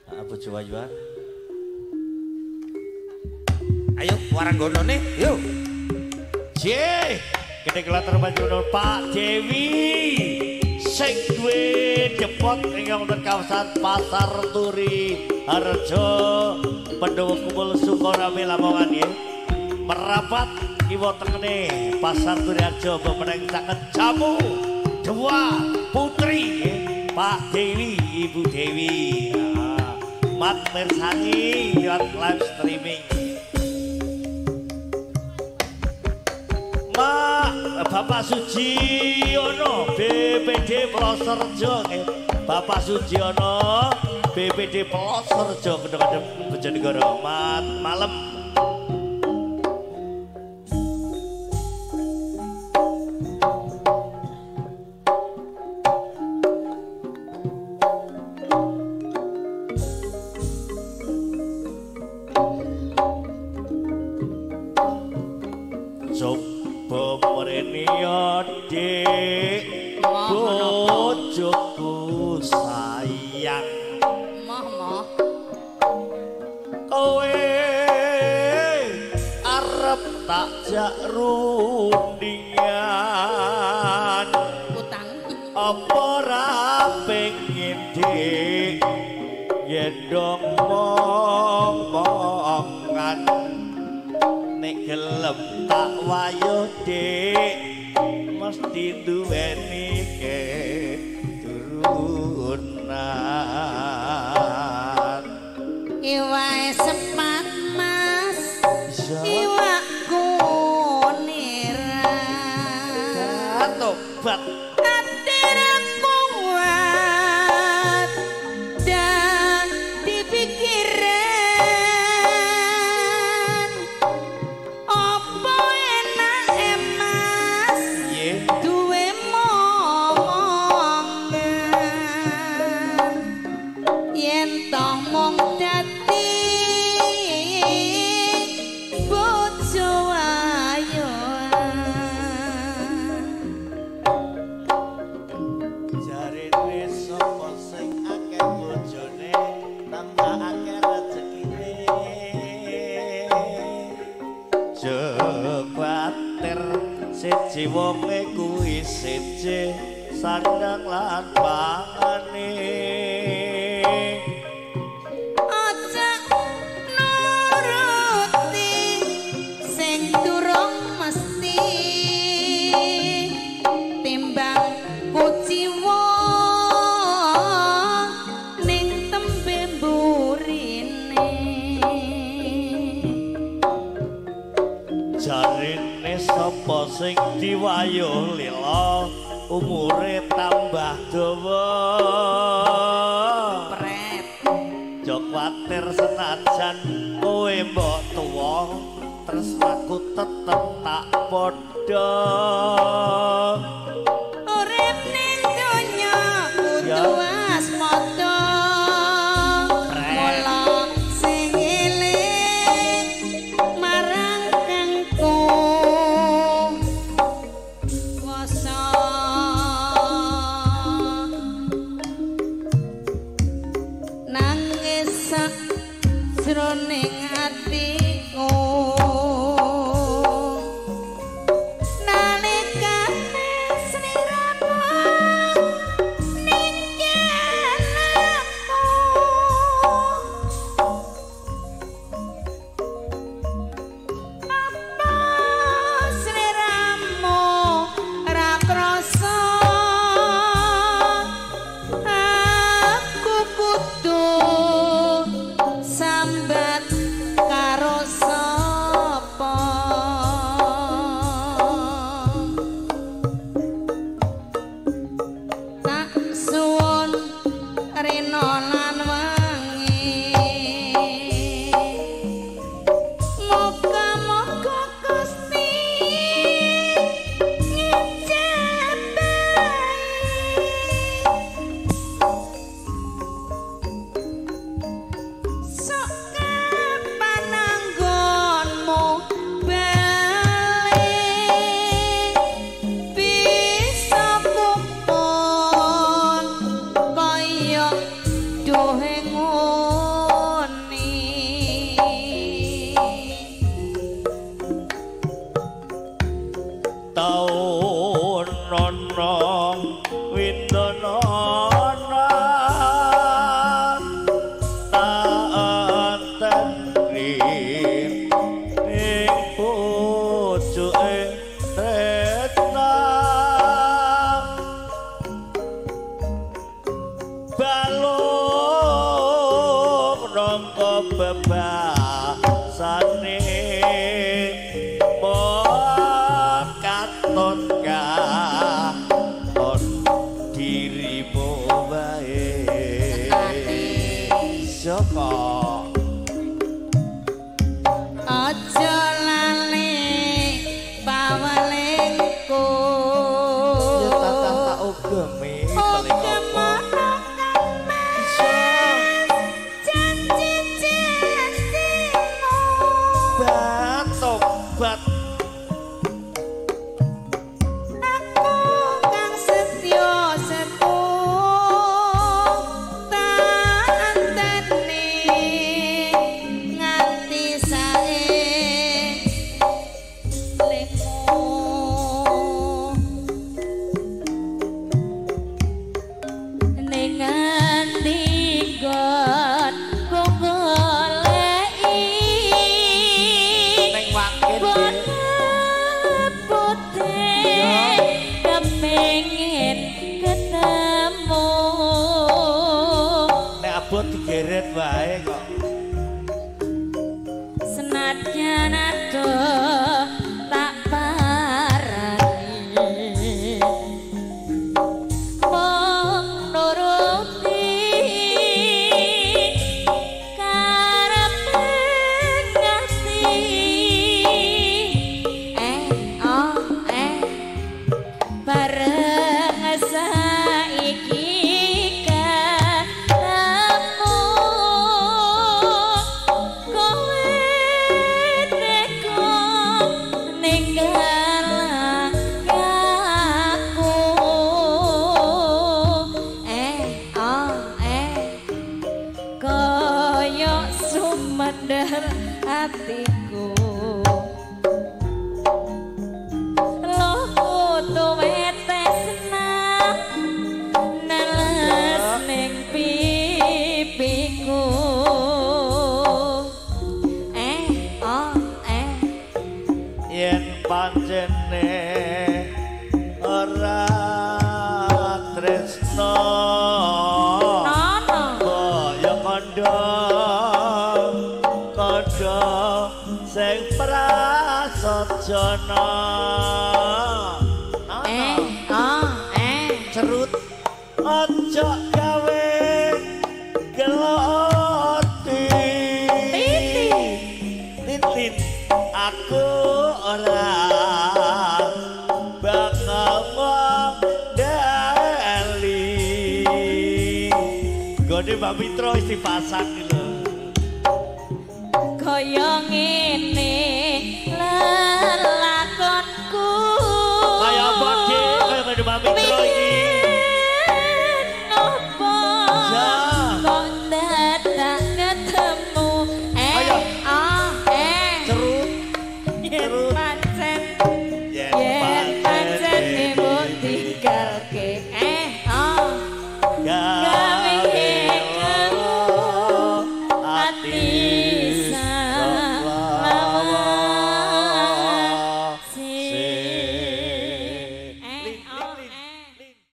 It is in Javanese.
Bojo Wayuan. Ayo waranggono nih, yuk. Cie, kita kelatar baju Pak Dewi. Sing duwe depot ing wonten kawasan Pasar Turi Harjo Pendowo Kumpul Sukorame Lamongan nggih. Merapat kiwa tengene Pasar Turi Harjo pemenang sanget jamu dua putri nggih. Pak Dewi, Ibu Dewi. Mat mirsani lewat live streaming. Bapak Sujiono BPD Plosorjo Bapak Sujiono BPD Plosorjo Kedeng-kedeng Bojonegoro malam. Bojoku sayang moh kowe arep tak jak rundingan utang apa ora pengin dik gendong momongan nek gelem tak wayuh dik mesti duweni keturunan. Iwae sepat mas iwak kuniran tobat atira kuat dan dipikiran apa enak emas duwe momongan yen toh mung dadi bojo wayuan jarene sapa sing akeh bojone tambah akeh rezekine Jekuatir siji wonge kuwi siji sandang lan pangane aja nuruti sing durung mesti timbang kuciwa ning tembe mburine jarene sapa sing diwayuh lila umure tambah dawa pret Jekuatir senajan kowe mbok tuwa tresnaku tetep tak padha urip ning donya kudu asmata mula sing eling marang kangku kuasa nangis sak jroning atiku nalikane sliramu ninggal aku apa sliramu ra krasa aku kudu sambat karo sapa tak suwun rena lan wangi moga-moga Gusti ngijabahi sok kapan anggonmu balik bisa kumpul kaya dohe ngono bebasane mon katut katon dirimu wae sapa aja lali pawalengku ya tatah tak ugemi paling apa bat aku kang setya setu tak anteni nganti sae lemu ning ati gon goleki ning wakil kepengin ketemu nek abot digeret wae kok senadyan adoh tak parani mung nuruti karepe ngati bareng saiki ketemu kowe neko ninggal aku koyo sumender hatiku yen pancene ora tresno kaya kandha sing prasaja cerut aja gawe geloti titit aku ora bakal mondali gone Mbak Mitra wis dipasang lho kaya ngene